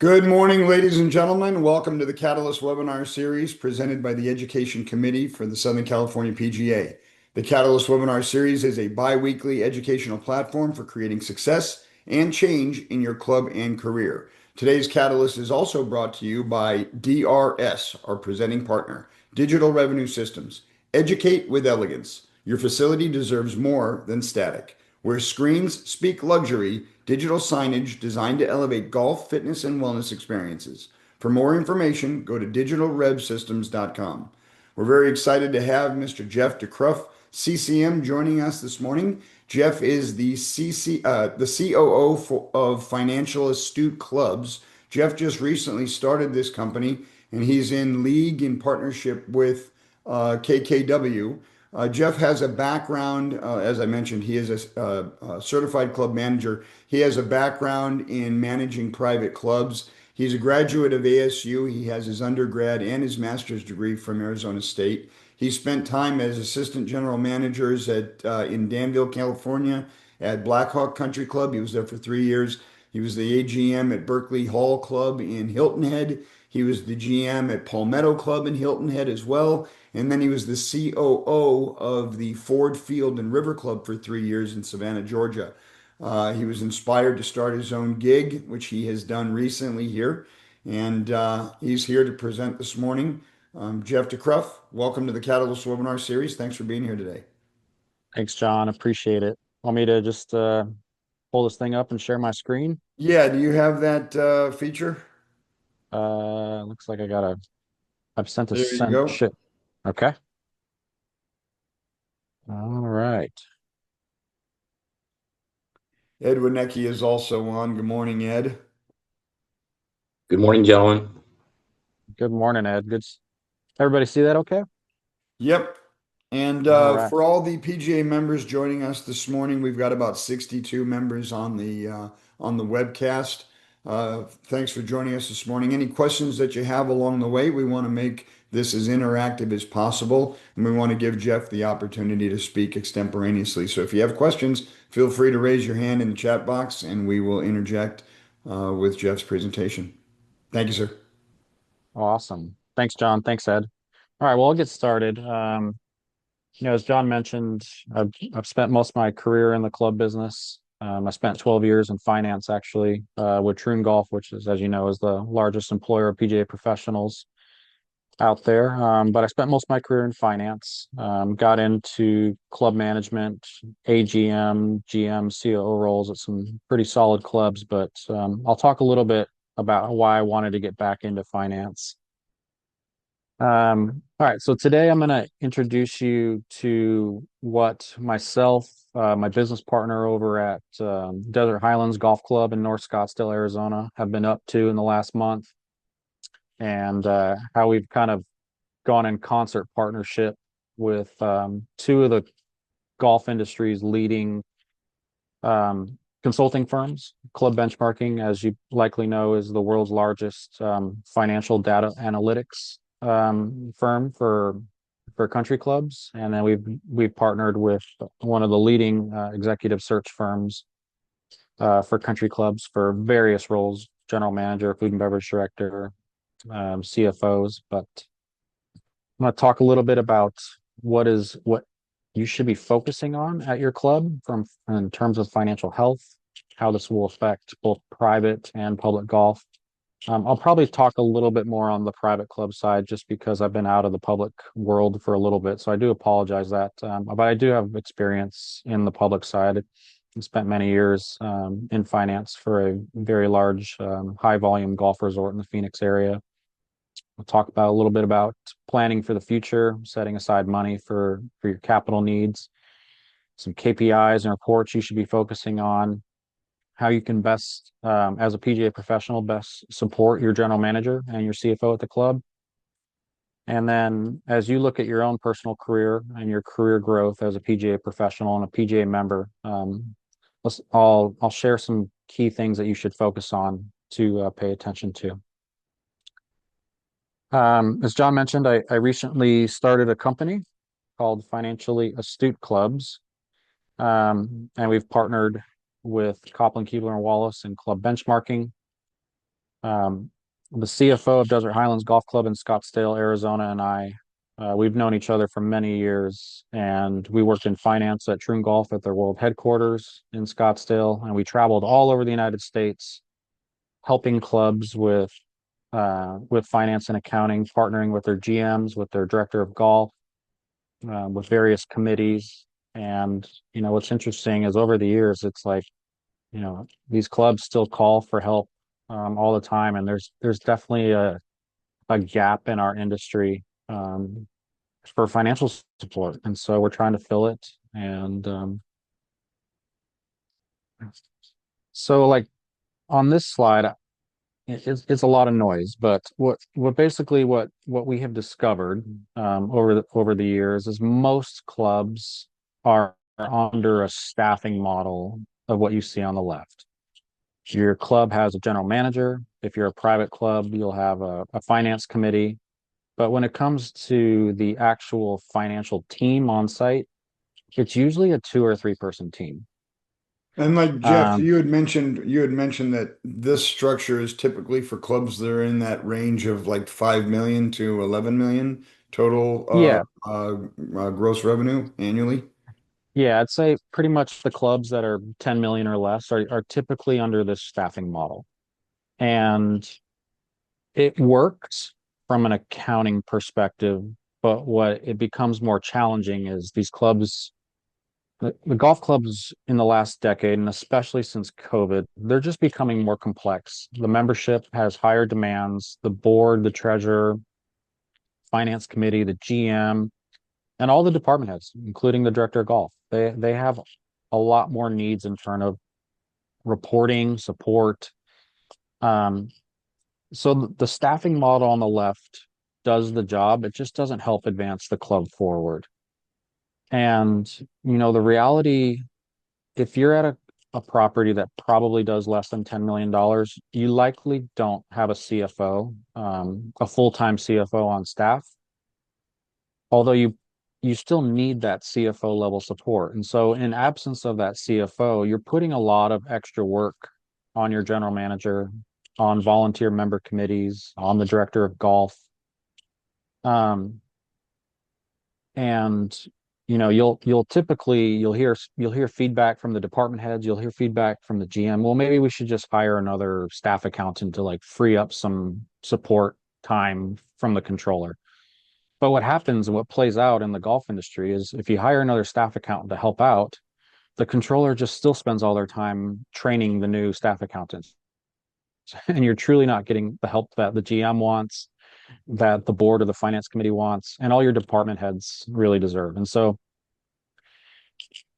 Good morning, ladies and gentlemen. Welcome to the Catalyst webinar series presented by the Education Committee for the Southern California PGA. The Catalyst webinar series is a bi-weekly educational platform for creating success and change in your club and career. Today's Catalyst is also brought to you by DRS, our presenting partner, Digital Revenue Systems. Educate with elegance. Your facility deserves more than static. Where screens speak luxury, digital signage designed to elevate golf, fitness, and wellness experiences. For more information, go to digitalrevsystems.com. We're very excited to have Mr. Jeff Dekruif, CCM, joining us this morning. Jeff is the COO of Financial Astute Clubs. Jeff just recently started this company, and he's in league in partnership with KKW. Jeff has a background, as I mentioned, he is a certified club manager. He has a background in managing private clubs. He's a graduate of ASU. He has his undergrad and his master's degree from Arizona State. He spent time as assistant general managers in Danville, California, at Blackhawk Country Club. He was there for 3 years. He was the AGM at Berkeley Hall Club in Hilton Head. He was the GM at Palmetto Club in Hilton Head as well. And then he was the COO of the Ford Field and River Club for 3 years in Savannah, Georgia. He was inspired to start his own gig, which he has done recently here. And he's here to present this morning. Jeff Dekruif, welcome to the Catalyst webinar series. Thanks for being here today. Thanks, John. Appreciate it. Want me to just pull this thing up and share my screen? Yeah, do you have that feature? Looks like I've sent a There you sent go. ship. Okay. All right. Ed Winecki is also on. Good morning, Ed. Good morning, gentlemen. Good morning, Ed. Everybody see that okay? Yep. And All right. for all the PGA members joining us this morning, we've got about 62 members on the webcast. Thanks for joining us this morning. Any questions that you have along the way, we want to make this as interactive as possible, and we want to give Jeff the opportunity to speak extemporaneously. So if you have questions, feel free to raise your hand in the chat box, and we will interject with Jeff's presentation. Thank you, sir. Awesome. Thanks, John. Thanks, Ed. All right, well, I'll get started. As John mentioned, I've spent most of my career in the club business. I spent 12 years in finance, actually, with Troon Golf, which is, as you know, is the largest employer of PGA professionals out there. But I spent most of my career in finance, got into club management, AGM, GM, COO roles at some pretty solid clubs. But I'll talk a little bit about why I wanted to get back into finance. All right, so today I'm going to introduce you to what myself, my business partner over at Desert Highlands Golf Club in North Scottsdale, Arizona, have been up to in the last month, and how we've kind of gone in concert partnership with two of the golf industry's leading consulting firms. Club Benchmarking, as you likely know, is the world's largest financial data analytics firm for country clubs, and then we've partnered with one of the leading executive search firms for country clubs for various roles: general manager, food and beverage director, CFOs. But I'm going to talk a little bit about what you should be focusing on at your club in terms of financial health, how this will affect both private and public golf. I'll probably talk a little bit more on the private club side just because I've been out of the public world for a little bit. So I do apologize that, but I do have experience in the public side. I spent many years in finance for a very large, high volume golf resort in the Phoenix area. We'll talk about a little bit about planning for the future, setting aside money for your capital needs, some KPIs and reports you should be focusing on, how you can best, as a PGA professional, best support your general manager and your CFO at the club. And then as you look at your own personal career and your career growth as a PGA professional and a PGA member, I'll share some key things that you should focus on to pay attention to. As John mentioned, I recently started a company called Financially Astute Clubs, and we've partnered with Copland, Keebler, and Wallace in club benchmarking. The CFO of Desert Highlands Golf Club in Scottsdale, Arizona, and we've known each other for many years, and we worked in finance at Troon Golf at their world headquarters in Scottsdale, and we traveled all over the United States, helping clubs with finance and accounting, partnering with their GMs, with their director of golf, with various committees. And what's interesting is over the years, it's like these clubs still call for help all the time, and there's definitely a gap in our industry for financial support, and so we're trying to fill it. And so, like on this slide, it's a lot of noise, but what we have discovered over the years is most clubs are under a staffing model of what you see on the left. Your club has a general manager. If you're a private club, you'll have a finance committee. But when it comes to the actual financial team on site, it's usually a 2 or 3 person team. And like Jeff, Um, you had mentioned that this structure is typically for clubs that are in that range of like 5 million to 11 million total yeah, gross revenue annually. yeah, I'd say pretty much the clubs that are 10 million or less are typically under this staffing model. And it works from an accounting perspective, but what it becomes more challenging is these clubs, the golf clubs in the last decade, and especially since COVID, they're just becoming more complex. The membership has higher demands, the board, the treasurer, finance committee, the GM, and all the department heads, including the director of golf. They have a lot more needs in terms of reporting, support. Um, so the staffing model on the left does the job. It just doesn't help advance the club forward. And the reality, if you're at a property that probably does less than $10 million, you likely don't have a CFO, a full-time CFO on staff, although you still need that CFO level support. And so in absence of that CFO, you're putting a lot of extra work on your general manager, on volunteer member committees, on the director of golf. Um, and you'll hear feedback from the department heads, you'll hear feedback from the GM. Well, maybe we should just hire another staff accountant to like free up some support time from the controller. But what happens and what plays out in the golf industry is if you hire another staff accountant to help out, the controller just still spends all their time training the new staff accountants. And you're truly not getting the help that the GM wants, that the board or the finance committee wants, and all your department heads really deserve. And so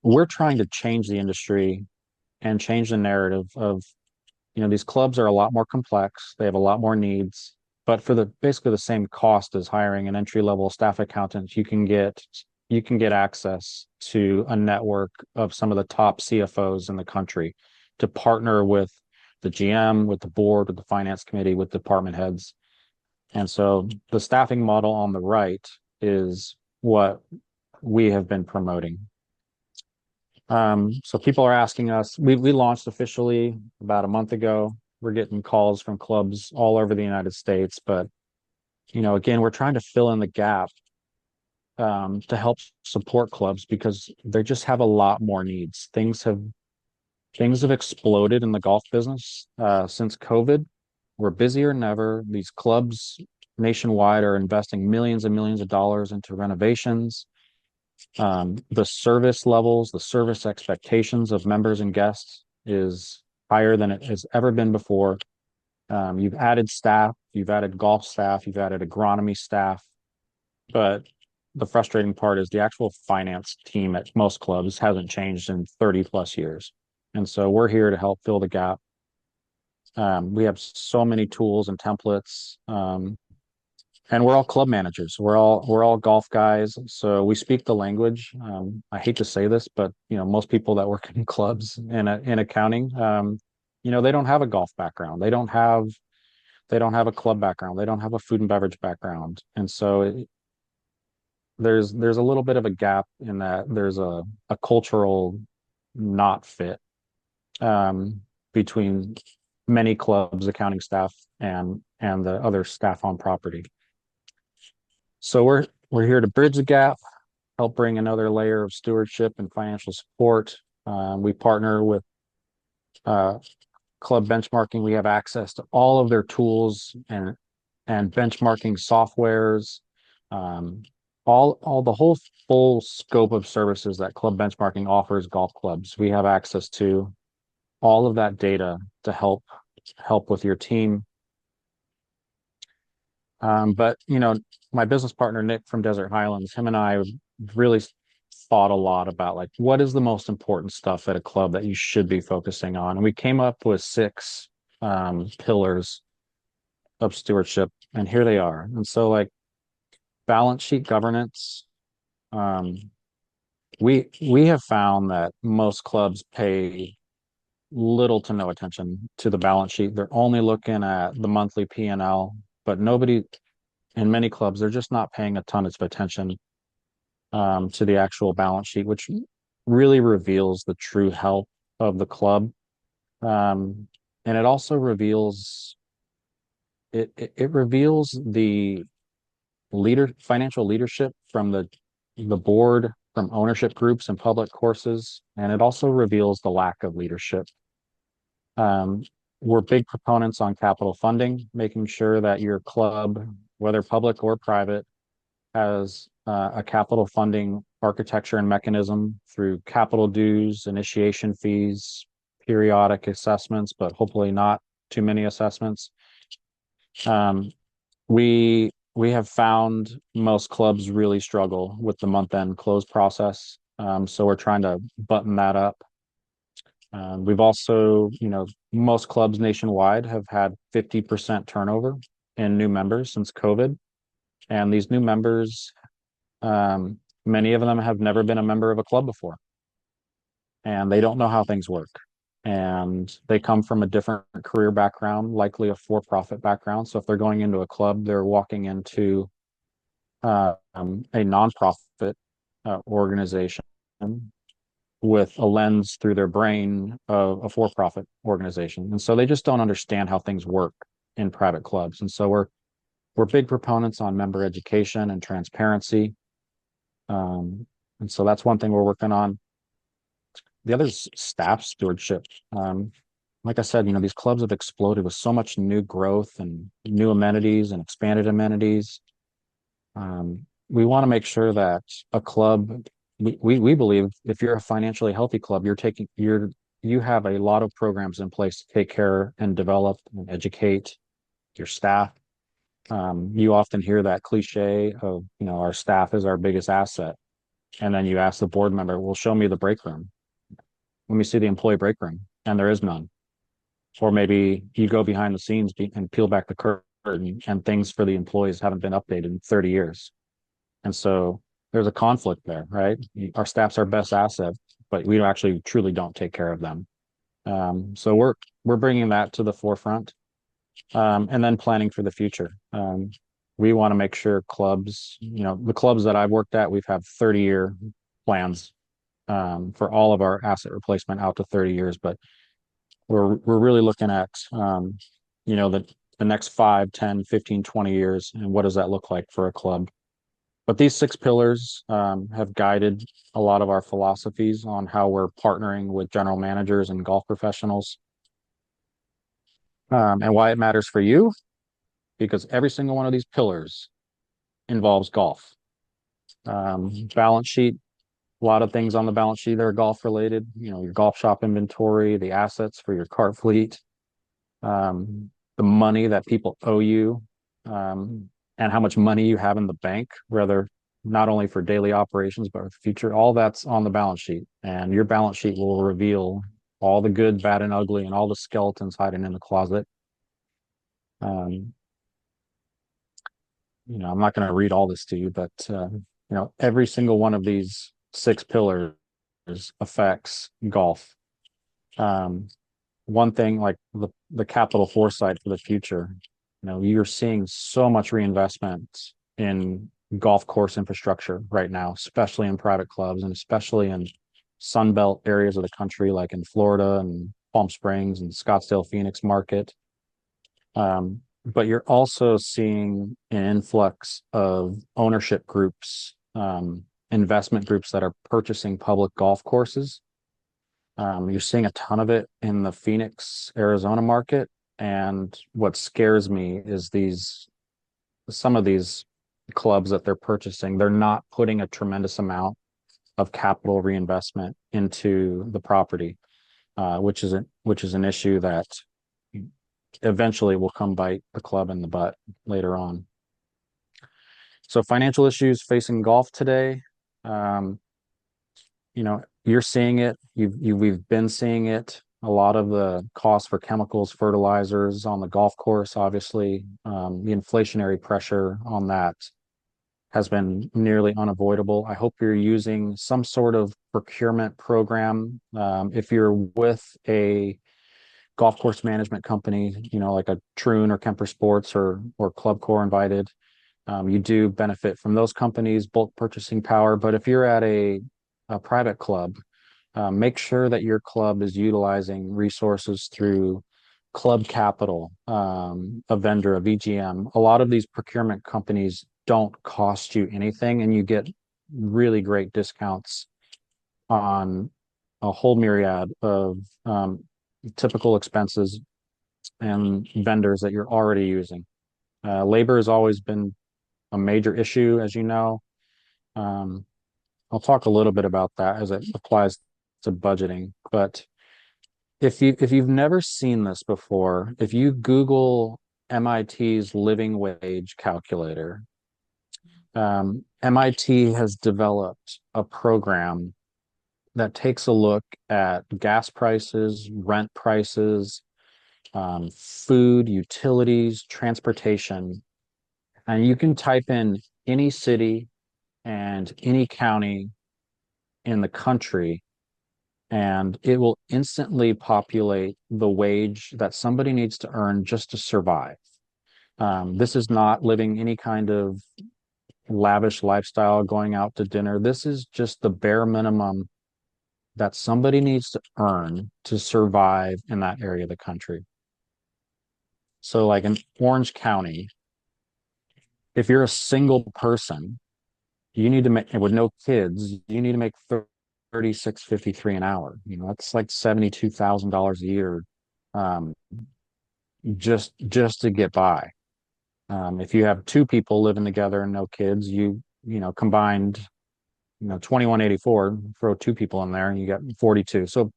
we're trying to change the industry and change the narrative of, these clubs are a lot more complex. They have a lot more needs, but for the basically the same cost as hiring an entry level staff accountant, you can get access to a network of some of the top CFOs in the country to partner with the GM, with the board, with the finance committee, with department heads. And so the staffing model on the right is what we have been promoting. So people are asking us, we launched officially about a month ago. We're getting calls from clubs all over the United States, but again, we're trying to fill in the gap to help support clubs because they just have a lot more needs. Things have exploded in the golf business since COVID. We're busier than ever. These clubs nationwide are investing millions and millions of dollars into renovations. The service levels, the service expectations of members and guests is higher than it has ever been before. You've added staff, you've added golf staff, you've added agronomy staff, but the frustrating part is the actual finance team at most clubs hasn't changed in 30 plus years. And so we're here to help fill the gap. We have so many tools and templates. And we're all club managers. We're all golf guys, so we speak the language. I hate to say this, but most people that work in clubs and in accounting, they don't have a golf background. They don't have a club background. They don't have a food and beverage background, and so there's a little bit of a gap in that there's a cultural not fit um, between many clubs, accounting staff, and the other staff on property. So we're here to bridge the gap, help bring another layer of stewardship and financial support. We partner with uh, club benchmarking. We have access to all of their tools and benchmarking softwares, um, all the whole full scope of services that club benchmarking offers golf clubs. We have access to all of that data to help with your team. But my business partner Nick from Desert Highlands, him and I really thought a lot about like what is the most important stuff at a club that you should be focusing on, and we came up with six pillars of stewardship, and here they are. And so, like, balance sheet governance. Um, we have found that most clubs pay little to no attention to the balance sheet. They're only looking at the monthly P&L, but nobody in many clubs, they're just not paying a ton of attention to the actual balance sheet, which really reveals the true health of the club. And it also reveals it reveals the financial leadership from the board, from ownership groups and public courses, and it also reveals the lack of leadership. Um, we're big proponents on capital funding, making sure that your club, whether public or private, has a capital funding architecture and mechanism through capital dues, initiation fees, periodic assessments, but hopefully not too many assessments. Um, we have found most clubs really struggle with the month-end close process, so we're trying to button that up. We've also, most clubs nationwide have had 50% turnover in new members since COVID, and these new members, many of them have never been a member of a club before, and they don't know how things work. And they come from a different career background, likely a for-profit background. So if they're going into a club, they're walking into a nonprofit organization with a lens through their brain of a for-profit organization, and so they just don't understand how things work in private clubs. And so we're big proponents on member education and transparency, and so that's one thing we're working on. The other is staff stewardship. Like I said, these clubs have exploded with so much new growth and new amenities and expanded amenities. We want to make sure that a club, we believe if you're a financially healthy club, you have a lot of programs in place to take care and develop and educate your staff. You often hear that cliche of, our staff is our biggest asset. And then you ask the board member, well, show me the break room. Let me see the employee break room. And there is none. Or maybe you go behind the scenes and peel back the curtain, and things for the employees haven't been updated in 30 years. And so there's a conflict there, right? Our staff's our best asset, but we actually truly don't take care of them. So we're bringing that to the forefront, and then planning for the future. We want to make sure clubs, the clubs that I've worked at, we've had 30-year plans for all of our asset replacement out to 30 years, but we're really looking at the next 5, 10, 15, 20 years, and what does that look like for a club. But these six pillars have guided a lot of our philosophies on how we're partnering with general managers and golf professionals, and why it matters for you, because every single one of these pillars involves golf. Balance sheet, a lot of things on the balance sheet that are golf related, your golf shop inventory, the assets for your cart fleet, the money that people owe you, and how much money you have in the bank, whether not only for daily operations, but for the future. All that's on the balance sheet, and your balance sheet will reveal all the good, bad, and ugly, and all the skeletons hiding in the closet. I'm not going to read all this to you, but every single one of these six pillars affects golf. One thing, like the capital foresight for the future, you're seeing so much reinvestment in golf course infrastructure right now, especially in private clubs and especially in Sunbelt areas of the country, like in Florida and Palm Springs and Scottsdale, Phoenix market. But you're also seeing an influx of ownership groups, investment groups that are purchasing public golf courses. You're seeing a ton of it in the Phoenix, Arizona market. And what scares me is some of these clubs that they're purchasing, they're not putting a tremendous amount of capital reinvestment into the property, which is an issue that eventually will come bite the club in the butt later on. So financial issues facing golf today, um, you're seeing it. We've been seeing it. A lot of the costs for chemicals, fertilizers on the golf course, obviously, the inflationary pressure on that has been nearly unavoidable. I hope you're using some sort of procurement program. If you're with a golf course management company, like a Troon or Kemper Sports or Club Core Invited, you do benefit from those companies' bulk purchasing power. But if you're at a private club, make sure that your club is utilizing resources through Club Capital, a vendor of EGM. A lot of these procurement companies don't cost you anything, and you get really great discounts on a whole myriad of typical expenses and vendors that you're already using. Labor has always been a major issue, as you know. Um, I'll talk a little bit about that as it applies to budgeting. But if you've never seen this before, if you Google MIT's living wage calculator, MIT has developed a program that takes a look at gas prices, rent prices, food, utilities, transportation, and you can type in any city and any county in the country, and it will instantly populate the wage that somebody needs to earn just to survive. This is not living any kind of lavish lifestyle, going out to dinner. This is just the bare minimum that somebody needs to earn to survive in that area of the country. So, like in Orange County, if you're a single person, you need to make, with no kids, you need to make 36.53 an hour. That's like $72,000 a year, um, just to get by. If you have two people living together and no kids, combined, 2184, throw two people in there and you get 42. So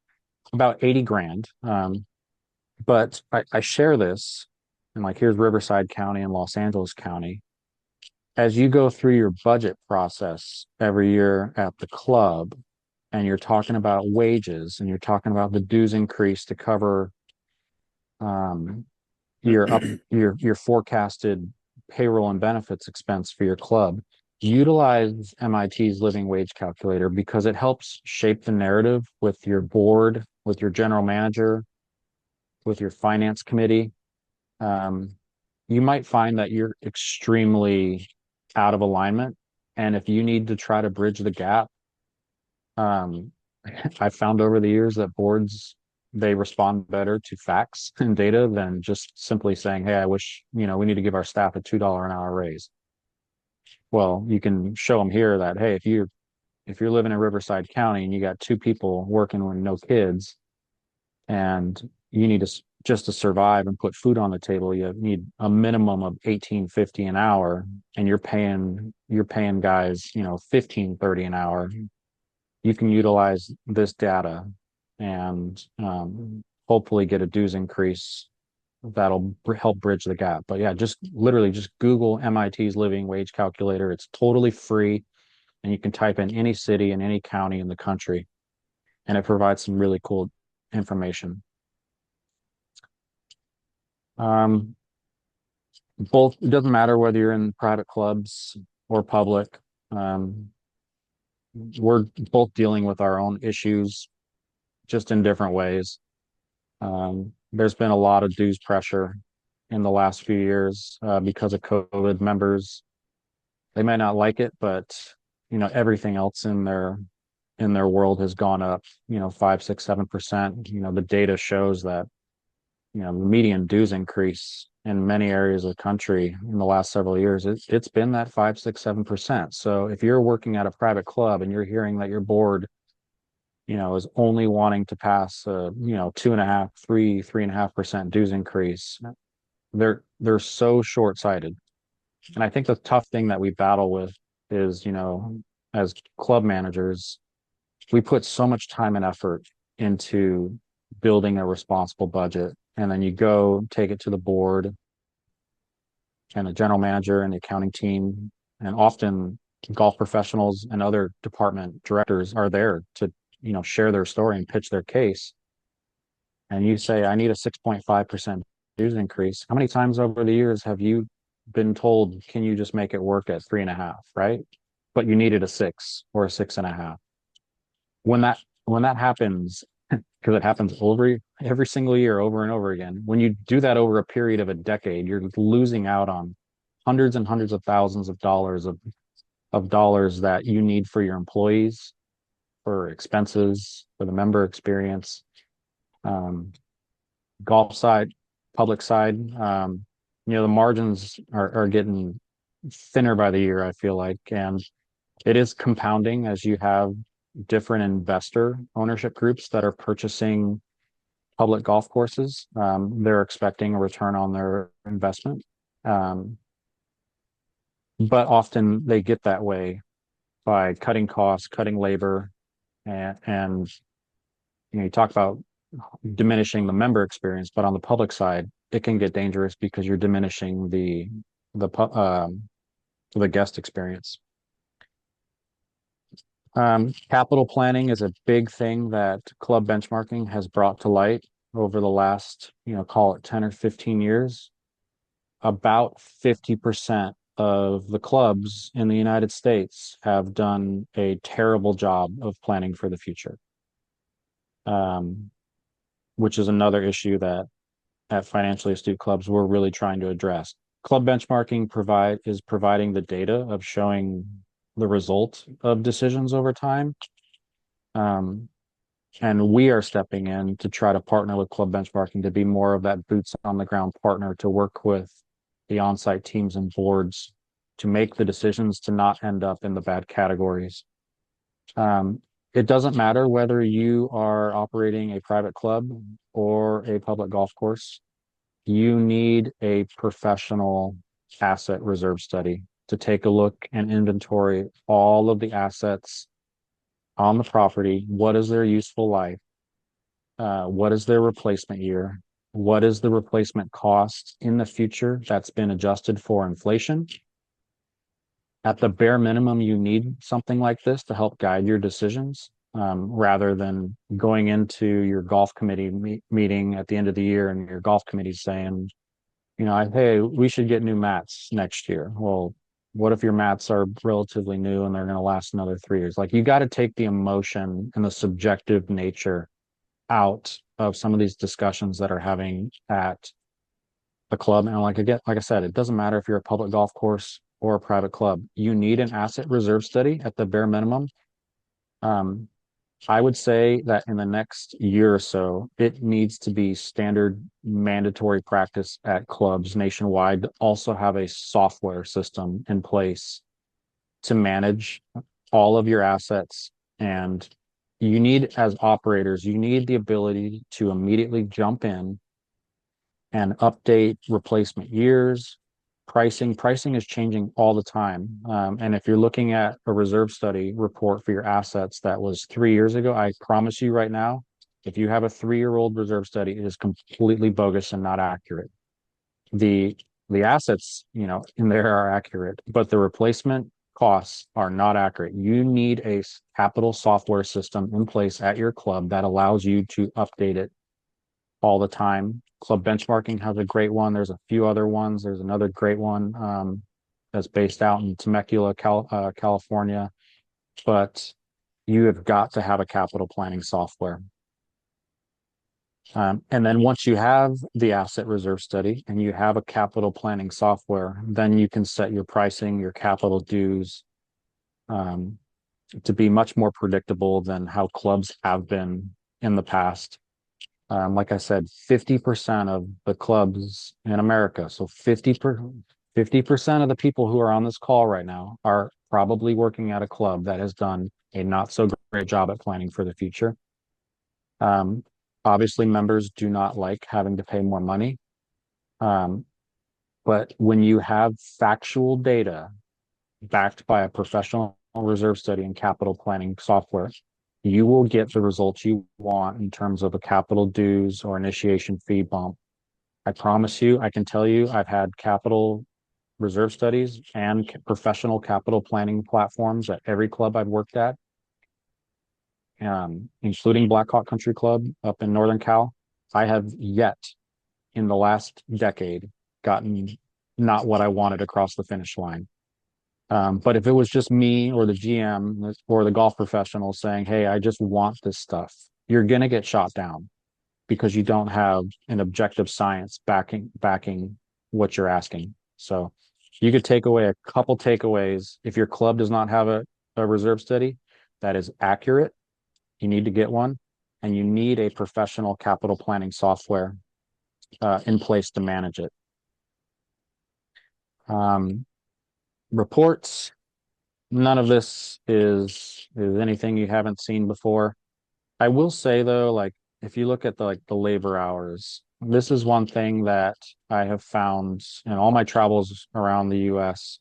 about 80 grand. But I share this, and like here's Riverside County and Los Angeles County. As you go through your budget process every year at the club, and you're talking about wages and you're talking about the dues increase to cover um, your forecasted payroll and benefits expense for your club, utilize MIT's living wage calculator because it helps shape the narrative with your board, with your general manager, with your finance committee. Um, you might find that you're extremely out of alignment. And if you need to try to bridge the gap, um, I found over the years that boards, they respond better to facts and data than just simply saying, hey, I wish, we need to give our staff a $2 an hour raise. Well, you can show them here that, hey, if you're living in Riverside County and you got two people working with no kids, and you need to just to survive and put food on the table, you need a minimum of 18.50 an hour, and you're paying guys, 15.30 an hour. You can utilize this data and hopefully get a dues increase that'll help bridge the gap. But yeah, just literally just Google MIT's living wage calculator. It's totally free, and you can type in any city and any county in the country, and it provides some really cool information. Um, both, it doesn't matter whether you're in private clubs or public. Um, we're both dealing with our own issues, just in different ways. There's been a lot of dues pressure in the last few years because of COVID. Members, they might not like it, but everything else in their in their world has gone up, 5, 6, 7%. The data shows that, the median dues increase in many areas of the country in the last several years. It's been that 5, 6, 7%. So if you're working at a private club and you're hearing that your board, is only wanting to pass a, 2.5, 3.5% dues increase, they're so short-sighted. And I think the tough thing that we battle with is, as club managers, we put so much time and effort into building a responsible budget. And then you go take it to the board and the general manager and the accounting team. And often golf professionals and other department directors are there to, share their story and pitch their case. And you say, I need a 6.5% dues increase. How many times over the years have you been told, can you just make it work at 3.5, right? But you needed a 6 or a 6.5. When that happens, because it happens every single year over and over again, when you do that over a period of a decade, you're losing out on hundreds and hundreds of thousands of dollars that you need for your employees, for expenses, for the member experience. Golf side, public side, the margins are getting thinner by the year, I feel like. And it is compounding as you have different investor ownership groups that are purchasing public golf courses. They're expecting a return on their investment. But often they get that way by cutting costs, cutting labor, and you talk about diminishing the member experience, but on the public side, it can get dangerous because you're diminishing the guest experience. Capital planning is a big thing that club benchmarking has brought to light over the last, call it 10 or 15 years. About 50% of the clubs in the United States have done a terrible job of planning for the future, which is another issue that at financially astute clubs we're really trying to address. Club benchmarking is providing the data of showing the result of decisions over time. And we are stepping in to try to partner with club benchmarking to be more of that boots on the ground partner, to work with the on-site teams and boards to make the decisions to not end up in the bad categories. It doesn't matter whether you are operating a private club or a public golf course. You need a professional asset reserve study to take a look and inventory all of the assets on the property. What is their useful life? What is their replacement year? What is the replacement cost in the future that's been adjusted for inflation? At the bare minimum, you need something like this to help guide your decisions, rather than going into your golf committee meeting at the end of the year and your golf committee saying, hey, we should get new mats next year. Well, what if your mats are relatively new and they're going to last another 3 years? Like, you got to take the emotion and the subjective nature out of some of these discussions that are having at the club. And like I said, it doesn't matter if you're a public golf course or a private club. You need an asset reserve study at the bare minimum. I would say that in the next year or so, it needs to be standard mandatory practice at clubs nationwide to also have a software system in place to manage all of your assets. And you need, as operators, you need the ability to immediately jump in and update replacement years. Pricing is changing all the time. And if you're looking at a reserve study report for your assets that was 3 years ago, I promise you right now, if you have a 3-year-old reserve study, it is completely bogus and not accurate. The assets, in there are accurate, but the replacement costs are not accurate. You need a capital software system in place at your club that allows you to update it all the time. Club benchmarking has a great one. There's a few other ones. There's another great one that's based out in Temecula, California. But you have got to have a capital planning software. And then once you have the asset reserve study and you have a capital planning software, then you can set your pricing, your capital dues, to be much more predictable than how clubs have been in the past. Like I said, 50% of the clubs in America, so 50% of the people who are on this call right now are probably working at a club that has done a not so great job at planning for the future. Um, Obviously, members do not like having to pay more money. Um, but when you have factual data backed by a professional reserve study and capital planning software, you will get the results you want in terms of a capital dues or initiation fee bump. I promise you, I can tell you, I've had capital reserve studies and professional capital planning platforms at every club I've worked at, including Blackhawk Country Club up in Northern Cal. I have yet in the last decade gotten not what I wanted across the finish line. But if it was just me or the GM or the golf professional saying, "Hey, I just want this stuff," you're going to get shot down because you don't have an objective science backing what you're asking. So you could take away a couple takeaways. If your club does not have a reserve study that is accurate, you need to get one, and you need a professional capital planning software in place to manage it. Um, Reports. None of this is anything you haven't seen before. I will say though, like if you look at the labor hours, this is one thing that I have found in all my travels around the US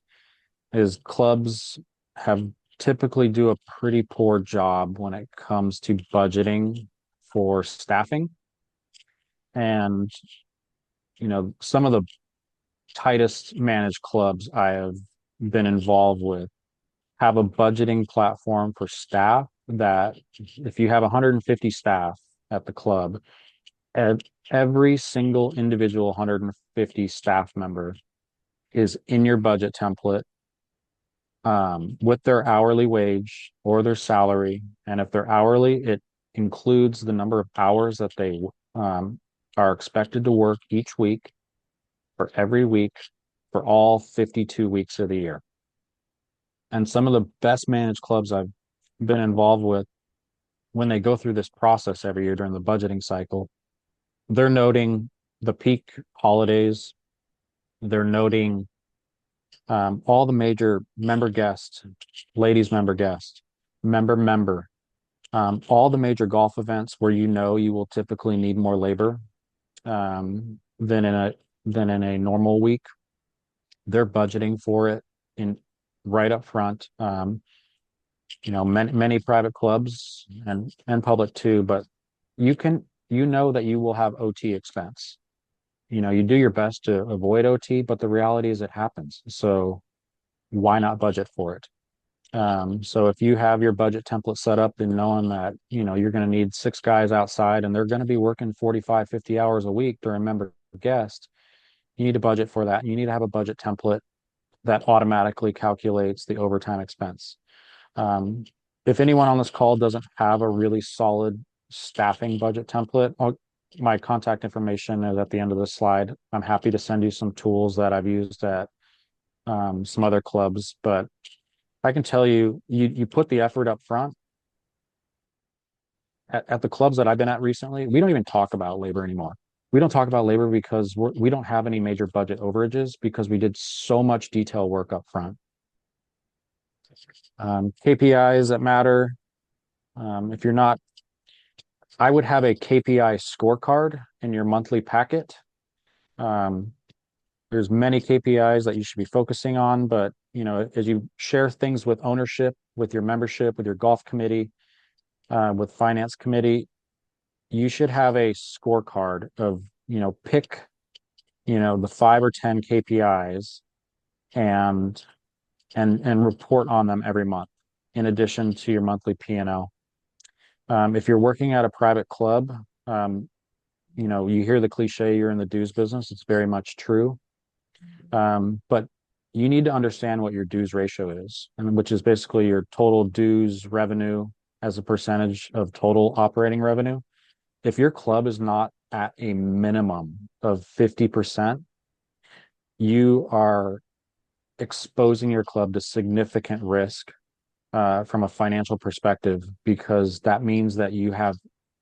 is clubs have typically do a pretty poor job when it comes to budgeting for staffing. And some of the tightest managed clubs I have been involved with have a budgeting platform for staff that if you have 150 staff at the club, every single individual 150 staff member is in your budget template with their hourly wage or their salary. And if they're hourly, it includes the number of hours that they are expected to work each week for every week for all 52 weeks of the year. And some of the best managed clubs I've been involved with, when they go through this process every year during the budgeting cycle, they're noting the peak holidays. They're noting all the major member guests, ladies member guest, member, all the major golf events where you will typically need more labor than in a normal week. They're budgeting for it in right up front. Many private clubs and public too, but you know that you will have OT expense. You do your best to avoid OT, but the reality is it happens. So why not budget for it? So if you have your budget template set up and knowing that, you're going to need 6 guys outside and they're going to be working 45, 50 hours a week during member guest, you need to budget for that. You need to have a budget template that automatically calculates the overtime expense. Um, if anyone on this call doesn't have a really solid staffing budget template, my contact information is at the end of this slide. I'm happy to send you some tools that I've used at some other clubs, but I can tell you, you put the effort up front. At the clubs that I've been at recently, we don't even talk about labor anymore. We don't talk about labor because we don't have any major budget overages because we did so much detail work up front. KPIs that matter. If you're not, I would have a KPI scorecard in your monthly packet. There's many KPIs that you should be focusing on, but as you share things with ownership, with your membership, with your golf committee, with finance committee, you should have a scorecard of pick the 5 or 10 KPIs and report on them every month in addition to your monthly P&L. If you're working at a private club, you hear the cliche, you're in the dues business. It's very much true. But you need to understand what your dues ratio is, and which is basically your total dues revenue as a percentage of total operating revenue. If your club is not at a minimum of 50%, you are exposing your club to significant risk from a financial perspective, because that means that you have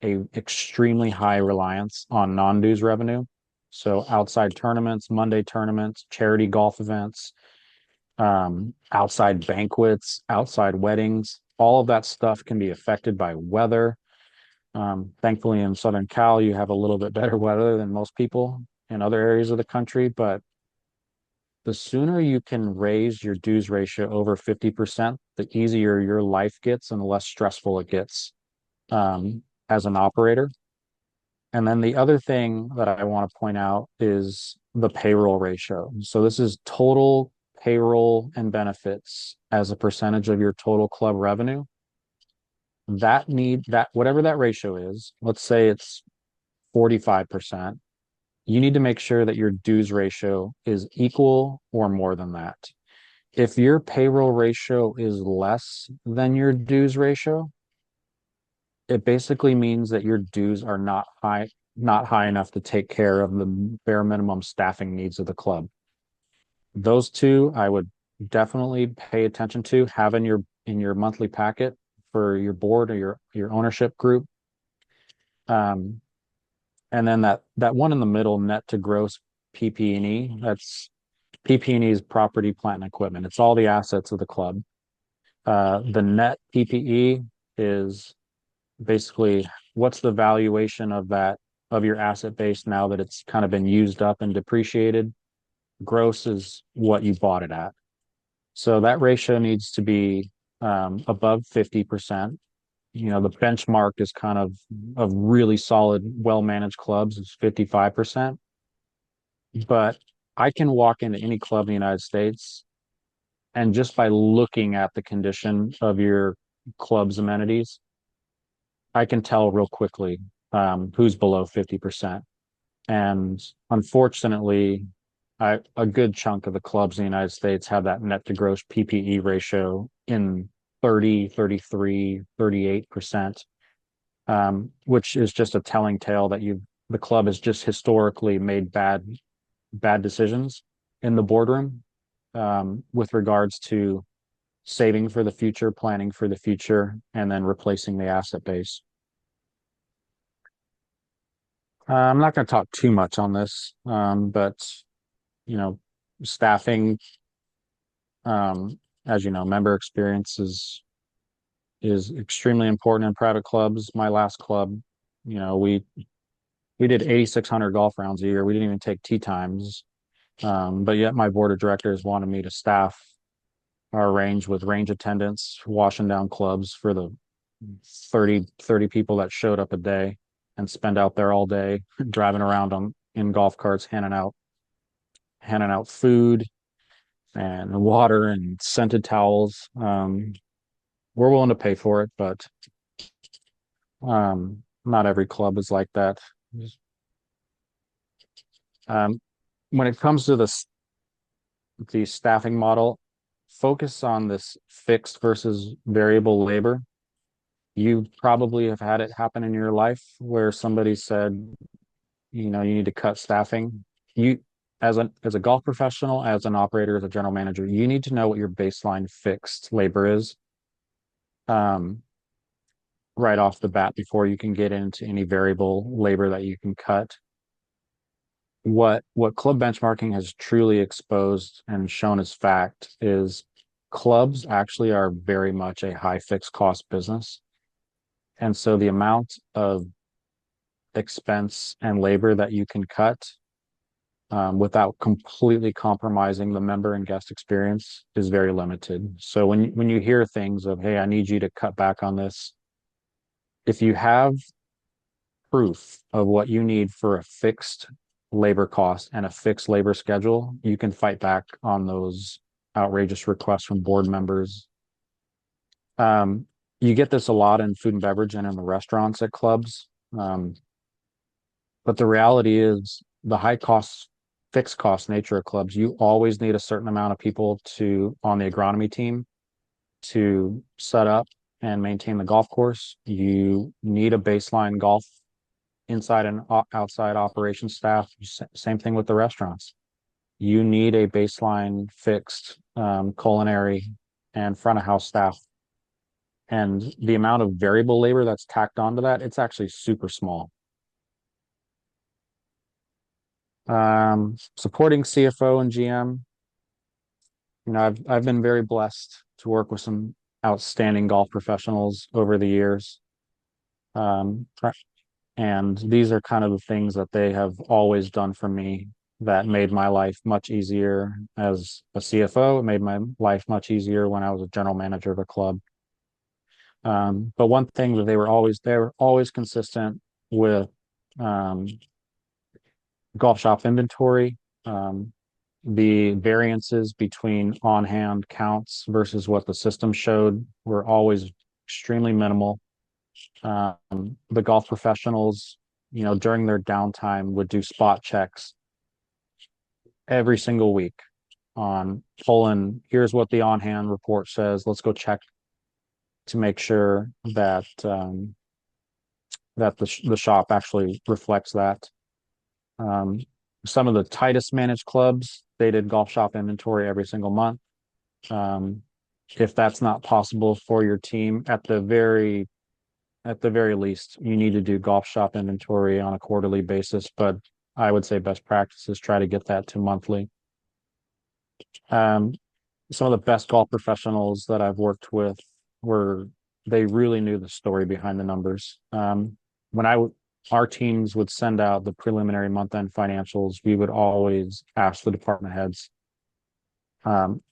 a extremely high reliance on non-dues revenue. So outside tournaments, Monday tournaments, charity golf events, outside banquets, outside weddings, all of that stuff can be affected by weather. Thankfully, in Southern Cal, you have a little bit better weather than most people in other areas of the country, but the sooner you can raise your dues ratio over 50%, the easier your life gets and the less stressful it gets as an operator. And then the other thing that I want to point out is the payroll ratio. So this is total payroll and benefits as a percentage of your total club revenue. That whatever that ratio is, let's say it's 45%, you need to make sure that your dues ratio is equal or more than that. If your payroll ratio is less than your dues ratio, it basically means that your dues are not high enough to take care of the bare minimum staffing needs of the club. Those two I would definitely pay attention to, have in your monthly packet for your board or your ownership group. Um, and then that one in the middle, net to gross PP&E, that's PP&E is property, plant, and equipment. It's all the assets of the club. The net PPE is basically what's the valuation of that of your asset base now that it's kind of been used up and depreciated. Gross is what you bought it at. So that ratio needs to be above 50%. You know, the benchmark is kind of really solid, well-managed clubs is 55%. But I can walk into any club in the United States and just by looking at the condition of your club's amenities, I can tell real quickly who's below 50%. And unfortunately, a good chunk of the clubs in the United States have that net to gross PPE ratio in 30, 33, 38%, which is just a telling tale that the club has just historically made bad decisions in the boardroom with regards to saving for the future, planning for the future, and then replacing the asset base. I'm not going to talk too much on this, but you know, staffing, as you know, member experience is extremely important in private clubs. My last club, you know, we did 8,600 golf rounds a year. We didn't even take tee times, but yet my board of directors wanted me to staff our range with range attendants, washing down clubs for the 30 people that showed up a day and spend out there all day driving around in golf carts, handing out food and water and scented towels. We're willing to pay for it, but not every club is like that. Um, when it comes to the staffing model, focus on this fixed versus variable labor. You probably have had it happen in your life where somebody said, you know, you need to cut staffing. You, as a golf professional, as an operator, as a general manager, you need to know what your baseline fixed labor is right off the bat before you can get into any variable labor that you can cut. What club benchmarking has truly exposed and shown as fact is clubs actually are very much a high fixed cost business. And so the amount of expense and labor that you can cut without completely compromising the member and guest experience is very limited. So when you hear things of, hey, I need you to cut back on this, if you have proof of what you need for a fixed labor cost and a fixed labor schedule, you can fight back on those outrageous requests from board members. You get this a lot in food and beverage and in the restaurants at clubs. But the reality is the fixed cost nature of clubs, you always need a certain amount of people on the agronomy team to set up and maintain the golf course. You need a baseline golf inside and outside operation staff. Same thing with the restaurants. You need a baseline fixed culinary and front of house staff And the amount of variable labor that's tacked onto that, it's actually super small. Supporting CFO and GM, I've been very blessed to work with some outstanding golf professionals over the years. Um, and these are kind of the things that they have always done for me that made my life much easier as a CFO. It made my life much easier when I was a general manager of a club. But one thing that they were always consistent with um, golf shop inventory. Um, the variances between on-hand counts versus what the system showed were always extremely minimal. The golf professionals, during their downtime would do spot checks every single week on pulling, here's what the on-hand report says. Let's go check to make sure that the shop actually reflects that. Um, some of the tightest managed clubs, they did golf shop inventory every single month. Um, if that's not possible for your team, at the very least, you need to do golf shop inventory on a quarterly basis. But I would say best practices try to get that to monthly. Um, some of the best golf professionals that I've worked with were they really knew the story behind the numbers. When our teams would send out the preliminary month-end financials, we would always ask the department heads, um,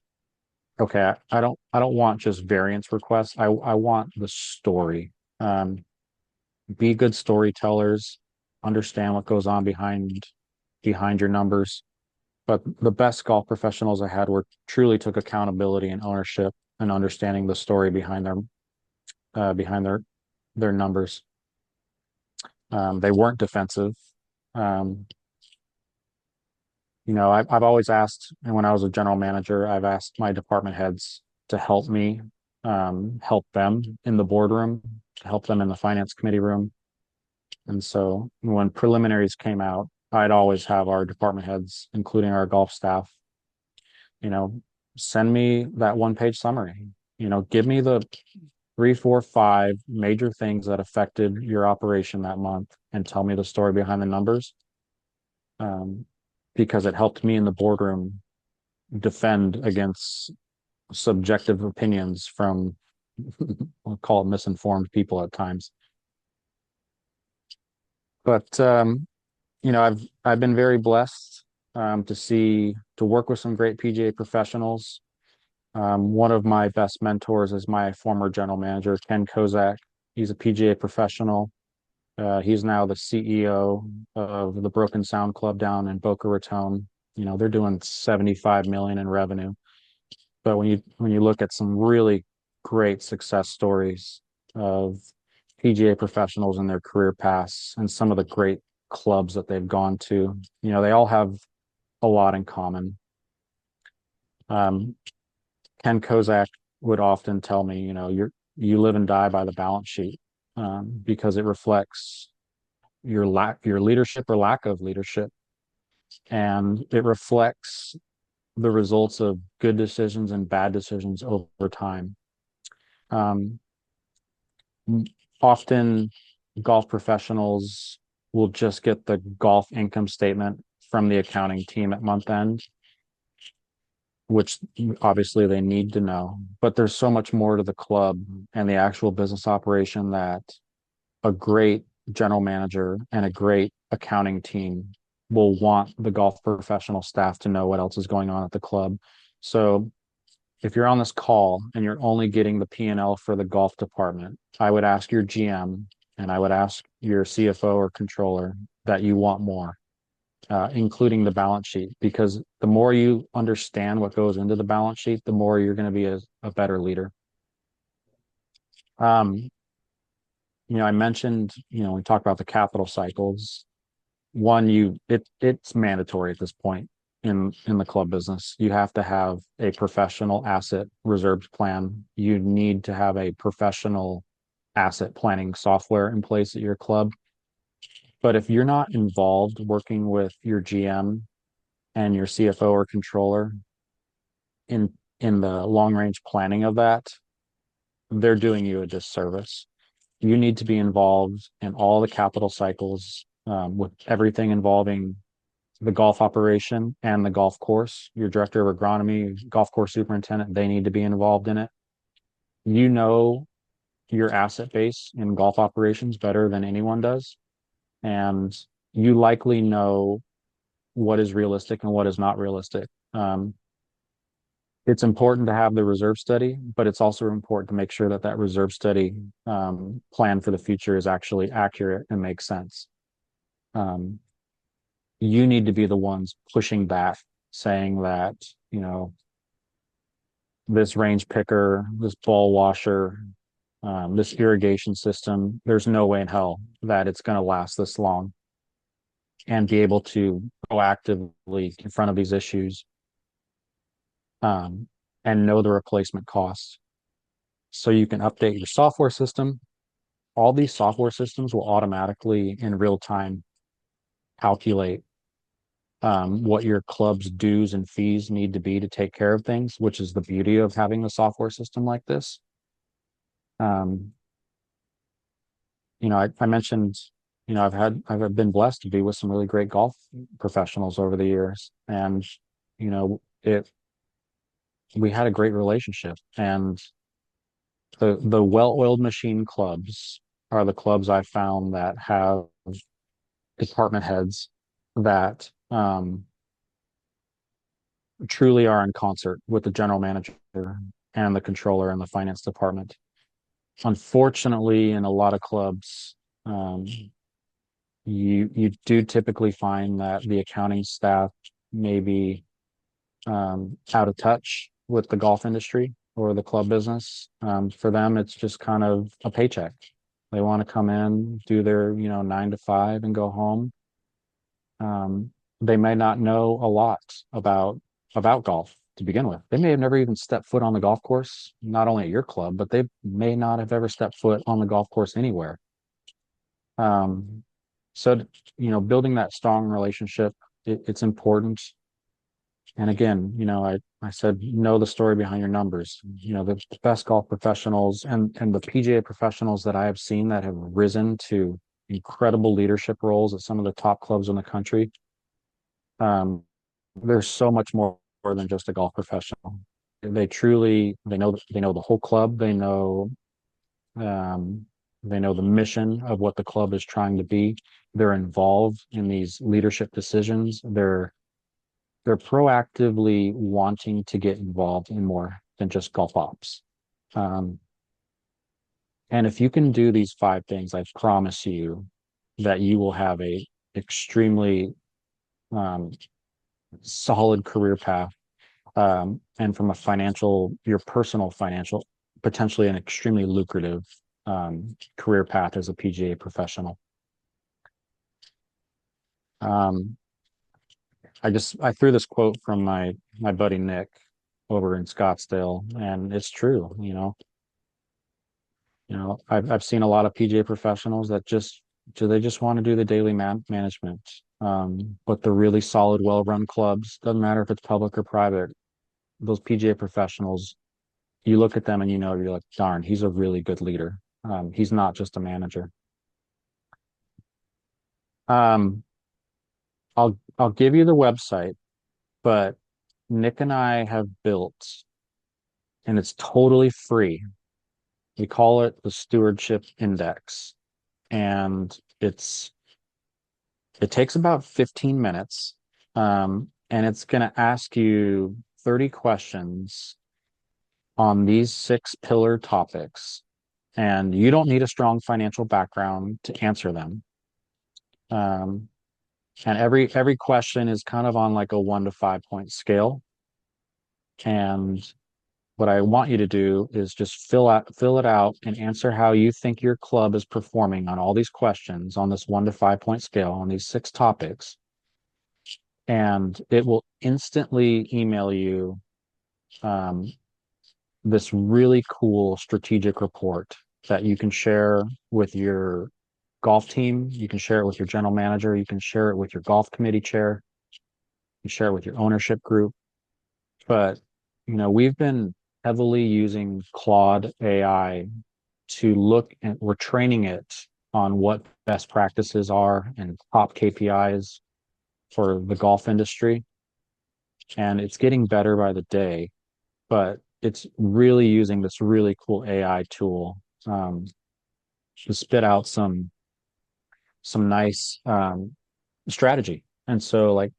okay, I don't want just variance requests. I want the story. Um, be good storytellers, understand what goes on behind your numbers. But the best golf professionals I had were truly took accountability and ownership and understanding the story behind their numbers. They weren't defensive. Um, I've always asked, and when I was a general manager, I've asked my department heads to help me, help them in the boardroom, to help them in the finance committee room. And so when preliminaries came out, I'd always have our department heads, including our golf staff, you know, send me that one-page summary. Give me the 3, 4, 5 major things that affected your operation that month and tell me the story behind the numbers. Because it helped me in the boardroom defend against subjective opinions from, we'll call it misinformed people at times. But I've been very blessed to work with some great PGA professionals. One of my best mentors is my former general manager, Ken Kozak. He's a PGA professional. He's now the CEO of the Broken Sound Club down in Boca Raton. They're doing 75 million in revenue. But when you look at some really great success stories of PGA professionals in their career paths and some of the great clubs that they've gone to, they all have a lot in common. Um, Ken Kozak would often tell me, you live and die by the balance sheet, because it reflects your leadership or lack of leadership, and it reflects the results of good decisions and bad decisions over time. Um, Often, golf professionals will just get the golf income statement from the accounting team at month end, which obviously they need to know. But there's so much more to the club and the actual business operation that a great general manager and a great accounting team will want the golf professional staff to know what else is going on at the club. So if you're on this call and you're only getting the P&L for the golf department, I would ask your GM and I would ask your CFO or controller that you want more, including the balance sheet, because the more you understand what goes into the balance sheet, the more you're going to be a better leader. I mentioned, we talked about the capital cycles. It's mandatory at this point in the club business. You have to have a professional asset reserves plan. You need to have a professional asset planning software in place at your club. But if you're not involved working with your GM and your CFO or controller in the long range planning of that, they're doing you a disservice. You need to be involved in all the capital cycles, with everything involving the golf operation and the golf course. Your director of agronomy, golf course superintendent, they need to be involved in it. You know your asset base in golf operations better than anyone does. And you likely know what is realistic and what is not realistic. It's important to have the reserve study, but it's also important to make sure that that reserve study plan for the future is actually accurate and makes sense. Um, you need to be the ones pushing back, saying that, you know, this range picker, this ball washer, this irrigation system, there's no way in hell that it's going to last this long, and be able to proactively confront of these issues, um, and know the replacement costs. So you can update your software system. All these software systems will automatically in real time calculate what your club's dues and fees need to be to take care of things, which is the beauty of having a software system like this. Um, I mentioned, I've been blessed to be with some really great golf professionals over the years, and you know, it we had a great relationship. And the well-oiled machine clubs are the clubs I found that have department heads that truly are in concert with the general manager and the controller and the finance department. Unfortunately, in a lot of clubs, um, you do typically find that the accounting staff may be out of touch with the golf industry or the club business. For them, it's just kind of a paycheck. They want to come in, do their 9 to 5, and go home. They may not know a lot about golf to begin with. They may have never even stepped foot on the golf course, not only at your club, but they may not have ever stepped foot on the golf course anywhere. Um, so, building that strong relationship, it's important. And again, I said, know the story behind your numbers. The best golf professionals and the PGA professionals that I have seen that have risen to incredible leadership roles at some of the top clubs in the country. There's so much more than just a golf professional. They know the whole club. Um, they know the mission of what the club is trying to be. They're involved in these leadership decisions. They're proactively wanting to get involved in more than just golf ops. Um, and if you can do these 5 things, I promise you that you will have a extremely um, solid career path, and from your personal financial, potentially an extremely lucrative career path as a PGA professional. Um, I threw this quote from my buddy Nick over in Scottsdale, and it's true. I've seen a lot of PGA professionals that they just want to do the daily management. But the really solid, well-run clubs, doesn't matter if it's public or private, those PGA professionals, you look at them and you're like, darn, he's a really good leader. He's not just a manager. Um, I'll give you the website, but Nick and I have built, and it's totally free. We call it the Stewardship Index, and it takes about 15 minutes, and it's going to ask you 30 questions on these 6 pillar topics, and you don't need a strong financial background to answer them. Um, and every question is kind of on like a 1 to 5 point scale. And what I want you to do is just fill it out and answer how you think your club is performing on all these questions on this 1 to 5 point scale on these 6 topics. And it will instantly email you um, this really cool strategic report that you can share with your golf team. You can share it with your general manager. You can share it with your golf committee chair. You share it with your ownership group. But we've been heavily using Claude AI to look and we're training it on what best practices are and top KPIs for the golf industry. And it's getting better by the day, but it's really using this really cool AI tool to spit out some nice strategy. And so like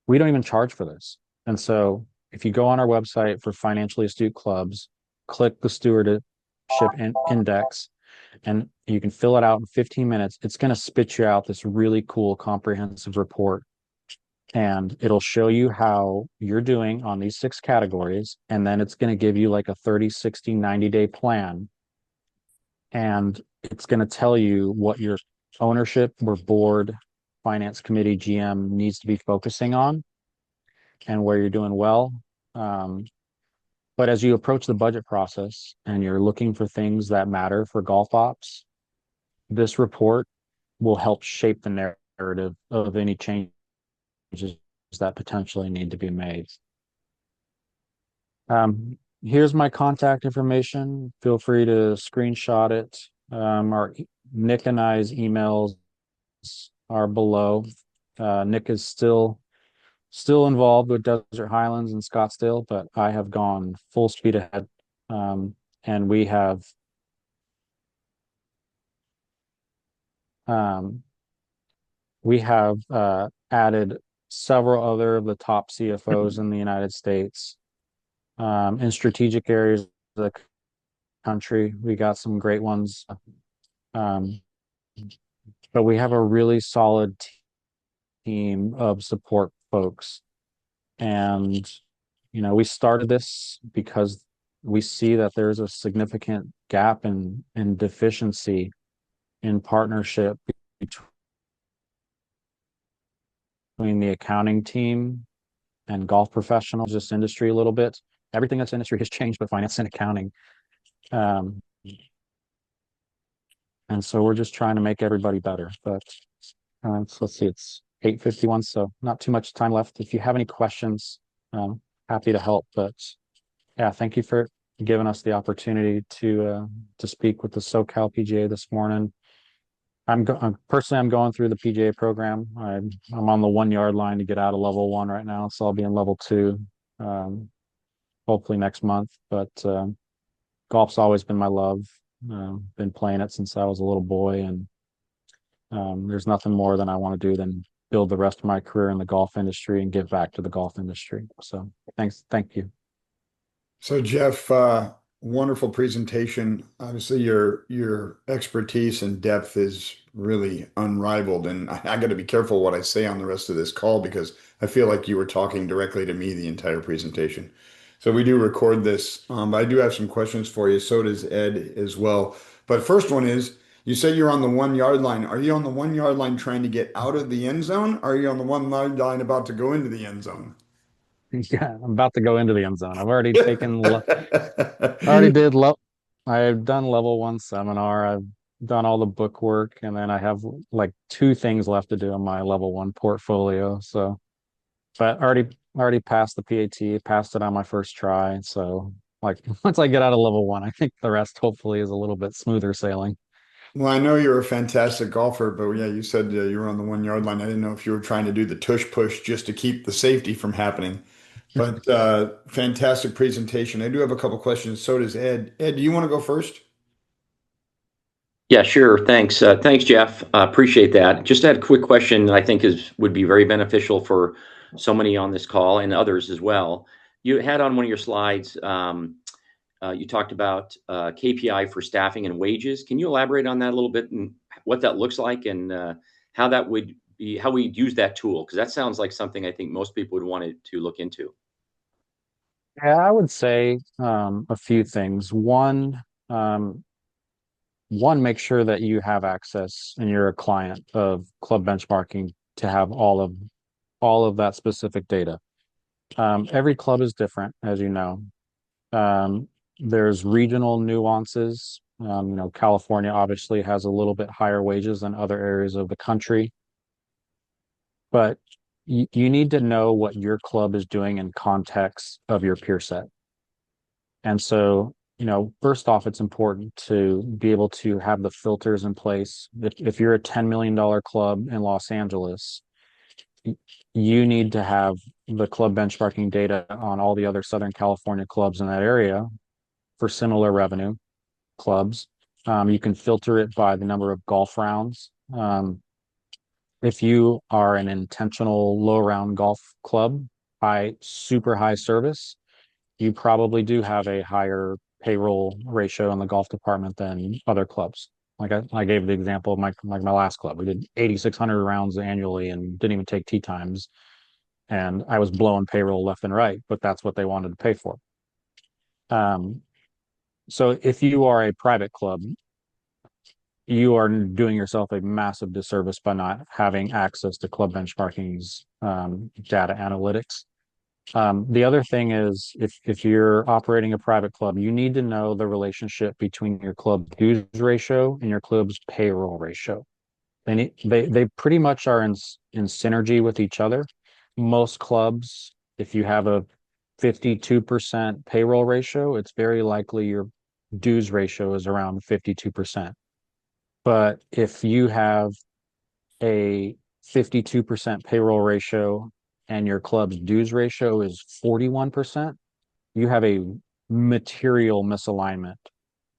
we don't even charge for this. And so if you go on our website for financially astute clubs, click the stewardship index, and you can fill it out in 15 minutes. It's going to spit you out this really cool comprehensive report, and it'll show you how you're doing on these 6 categories. And then it's going to give you like a 30, 60, 90-day plan. And it's going to tell you what your ownership or board, finance committee, GM needs to be focusing on and where you're doing well. But as you approach the budget process and you're looking for things that matter for golf ops, this report will help shape the narrative of any changes that potentially need to be made. Here's my contact information. Feel free to screenshot it. Our Nick and I's emails are below. Nick is still involved with Desert Highlands and Scottsdale, but I have gone full speed ahead. And we have added several other of the top CFOs in the United States in strategic areas of the country. We got some great ones, um, but we have a really solid team of support folks. And we started this because we see that there's a significant gap in deficiency in partnership between the accounting team and golf professionals, just industry a little bit. Everything that's industry has changed, but finance and accounting. Um, and so we're just trying to make everybody better. But so let's see, it's 8:51, so not too much time left. If you have any questions, happy to help. But yeah, thank you for giving us the opportunity to speak with the SoCal PGA this morning. I'm going through the PGA program. I'm on the 1 yard line to get out of level 1 right now, so I'll be in level 2, hopefully next month. But golf's always been my love. Been playing it since I was a little boy, and there's nothing more than I want to do than build the rest of my career in the golf industry and give back to the golf industry. So thank you. So Jeff, wonderful presentation. Obviously, your expertise and depth is really unrivaled, and I got to be careful what I say on the rest of this call because I feel like you were talking directly to me the entire presentation. So we do record this. But I do have some questions for you. So does Ed as well. But first one is, you said you're on the 1 yard line. Are you on the 1 yard line trying to get out of the end zone? Or are you on the 1 yard line about to go into the end zone? Yeah, I'm about to go into the end zone. I've already I already did I've done level 1 seminar. I've done all the book work, and then I have like 2 things left to do in my level 1 portfolio. So, but already passed the PAT, passed it on my first try. So, like once I get out of level 1, I think the rest hopefully is a little bit smoother sailing. Well, I know you're a fantastic golfer, but yeah, you said you were on the 1 yard line. I didn't know if you were trying to do the tush push just to keep the safety from happening. But fantastic presentation. I do have a couple questions. So does Ed. Ed, do you want to go first? Yeah, sure. Thanks. Thanks, Jeff. Appreciate that. Just had a quick question that I think would be very beneficial for so many on this call and others as well. You had on one of your slides, you talked about KPI for staffing and wages. Can you elaborate on that a little bit and what that looks like and how that would be, how we use that tool? Because that sounds like something I think most people would want to look into. Yeah, I would say a few things. Um, one, make sure that you have access and you're a client of club benchmarking to have all of that specific data. Every club is different, as you know. Um, there's regional nuances. California obviously has a little bit higher wages than other areas of the country, but you need to know what your club is doing in context of your peer set. And so, first off, it's important to be able to have the filters in place. If you're a $10 million club in Los Angeles, you need to have the club benchmarking data on all the other Southern California clubs in that area for similar revenue clubs. You can filter it by the number of golf rounds. If you are an intentional low round golf club, super high service, you probably do have a higher payroll ratio in the golf department than other clubs. Like I gave the example of my last club. We did 8,600 rounds annually and didn't even take tee times. And I was blowing payroll left and right, but that's what they wanted to pay for. Um, so if you are a private club, you are doing yourself a massive disservice by not having access to club benchmarking's data analytics. The other thing is if you're operating a private club, you need to know the relationship between your club dues ratio and your club's payroll ratio. They pretty much are in synergy with each other. Most clubs, if you have a 52% payroll ratio, it's very likely your dues ratio is around 52%. But if you have a 52% payroll ratio and your club's dues ratio is 41%, you have a material misalignment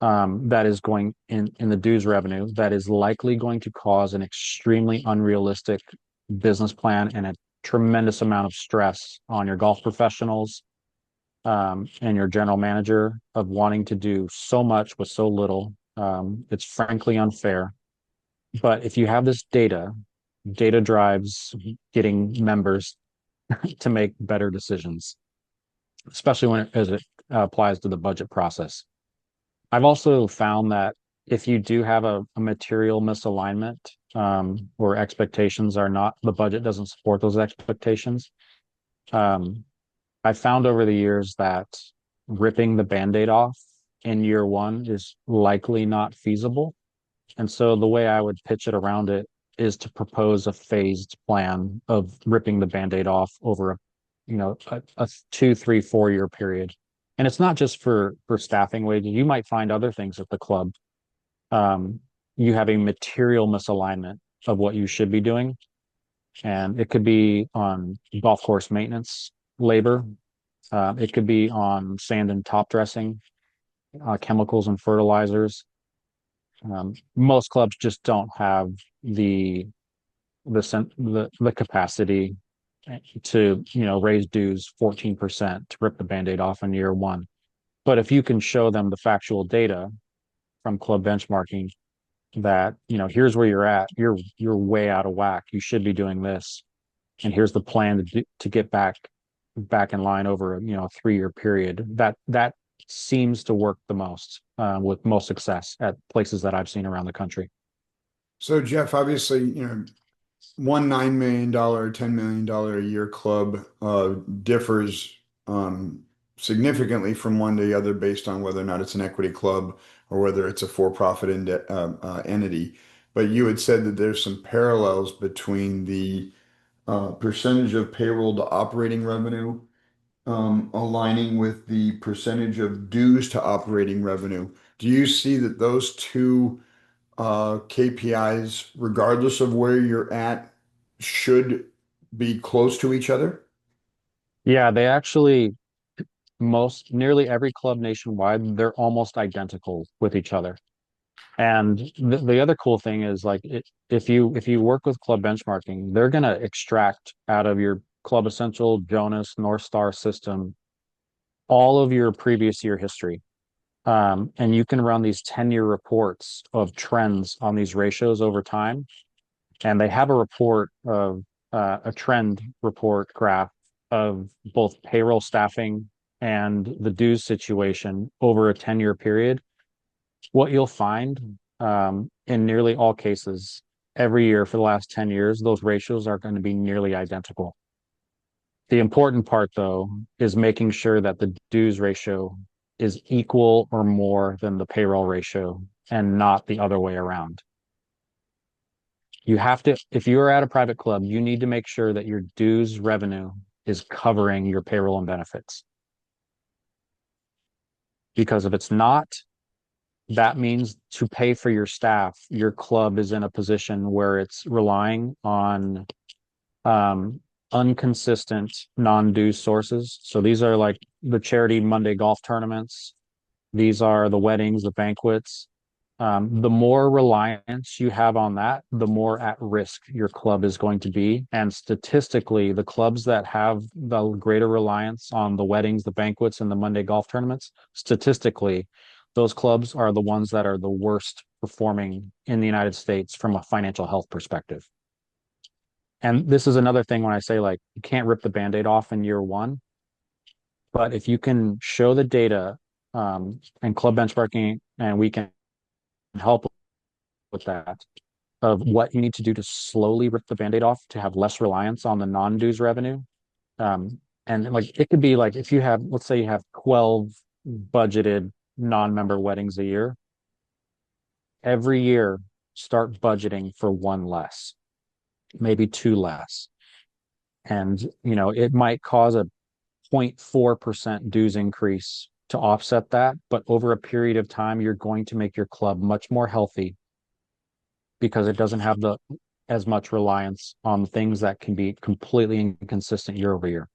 that is going in the dues revenue that is likely going to cause an extremely unrealistic business plan and a tremendous amount of stress on your golf professionals and your general manager of wanting to do so much with so little. It's frankly unfair. But if you have this data drives getting members to make better decisions, especially as it applies to the budget process. I've also found that if you do have a material misalignment or expectations are not, the budget doesn't support those expectations, um, I found over the years that ripping the Band-Aid off in year one is likely not feasible. And so the way I would pitch it around it is to propose a phased plan of ripping the Band-Aid off over a 2, 3, 4 year period. And it's not just for staffing wages. You might find other things at the club. Um, you have a material misalignment of what you should be doing. And it could be on golf course maintenance labor. It could be on sand and top dressing, chemicals and fertilizers. Most clubs just don't have the the capacity to raise dues 14% to rip the Band-Aid off in year one. But if you can show them the factual data from club benchmarking that here's where you're at, you're way out of whack, you should be doing this, and here's the plan to get back in line over a 3 year period, that seems to work the most with most success at places that I've seen around the country. So Jeff, obviously, one $9 million, $10 million a year club differs significantly from one to the other based on whether or not it's an equity club or whether it's a for-profit entity. But you had said that there's some parallels between the percentage of payroll to operating revenue aligning with the percentage of dues to operating revenue. Do you see that those two KPIs, regardless of where you're at, should be close to each other? Yeah, they actually, most nearly every club nationwide, they're almost identical with each other. And the other cool thing is like if you work with club benchmarking, they're going to extract out of your Club Essential, Jonas, North Star system all of your previous year history. And you can run these 10-year reports of trends on these ratios over time. And they have a report of a trend report graph of both payroll staffing and the dues situation over a 10-year period. What you'll find in nearly all cases, every year for the last 10 years, those ratios are going to be nearly identical. The important part, though, is making sure that the dues ratio is equal or more than the payroll ratio and not the other way around. You have to, if you are at a private club, you need to make sure that your dues revenue is covering your payroll and benefits. Because if it's not, that means to pay for your staff, your club is in a position where it's relying on um, inconsistent non-dues sources. So these are like the charity Monday golf tournaments. These are the weddings, the banquets. The more reliance you have on that, the more at risk your club is going to be. And statistically, the clubs that have the greater reliance on the weddings, the banquets, and the Monday golf tournaments, statistically, those clubs are the ones that are the worst performing in the United States from a financial health perspective. And this is another thing when I say, like, you can't rip the band-aid off in year one, but if you can show the data and club benchmarking, and we can help with that, of what you need to do to slowly rip the band-aid off to have less reliance on the non-dues revenue. And like it could be like if you have, let's say you have 12 budgeted non-member weddings a year, every year start budgeting for one less, maybe two less. And it might cause a 0.4% dues increase to offset that, but over a period of time, you're going to make your club much more healthy because it doesn't have the as much reliance on things that can be completely inconsistent year over year.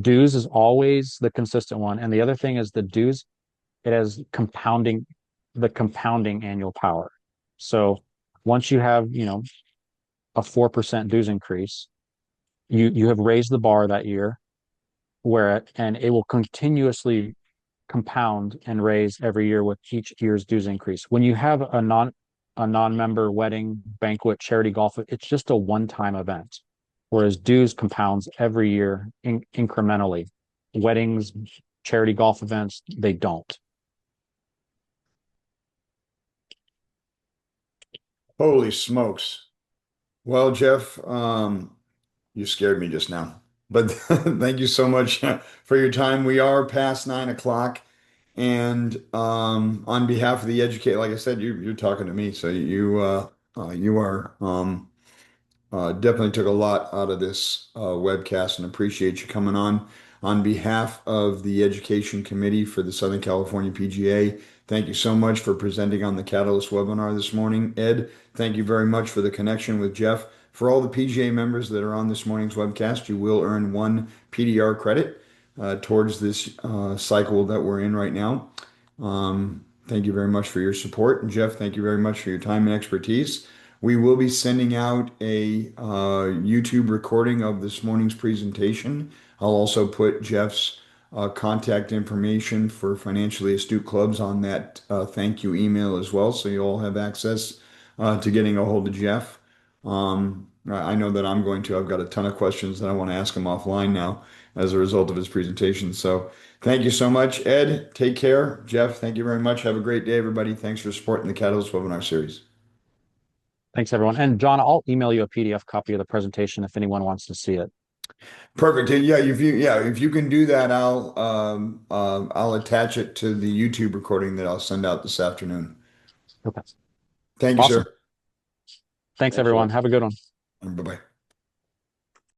Dues is always the consistent one. And the other thing is the dues, it has the compounding annual power. So once you have, a 4% dues increase, you have raised the bar that year and it will continuously compound and raise every year with each year's dues increase. When you have a non-member wedding, banquet, charity golf, it's just a one-time event, whereas dues compounds every year incrementally. Weddings, charity golf events, they don't. Holy smokes. Well, Jeff, you scared me just now. But thank you so much for your time. We are past 9 o'clock. And on behalf of the educate, like I said, you're talking to me, so you are definitely took a lot out of this webcast and appreciate you coming on. On behalf of the Education Committee for the Southern California PGA, thank you so much for presenting on the Catalyst webinar this morning. Ed, thank you very much for the connection with Jeff. For all the PGA members that are on this morning's webcast, you will earn one PDR credit towards this cycle that we're in right now. Thank you very much for your support. And Jeff, thank you very much for your time and expertise. We will be sending out a YouTube recording of this morning's presentation. I'll also put Jeff's contact information for financially astute clubs on that thank you email as well, so you all have access to getting a hold of Jeff. I know that I'm going to. I've got a ton of questions that I want to ask him offline now as a result of his presentation. So thank you so much, Ed. Take care. Jeff, thank you very much. Have a great day, everybody. Thanks for supporting the Catalyst webinar series. Thanks, everyone. And John, I'll email you a PDF copy of the presentation if anyone wants to see it. Perfect. Yeah, if you can do that, I'll attach it to the YouTube recording that I'll send out this afternoon. Okay. Thank you, Awesome. sir. Thanks, Thanks, everyone. Ed. Have a good one. Bye-bye.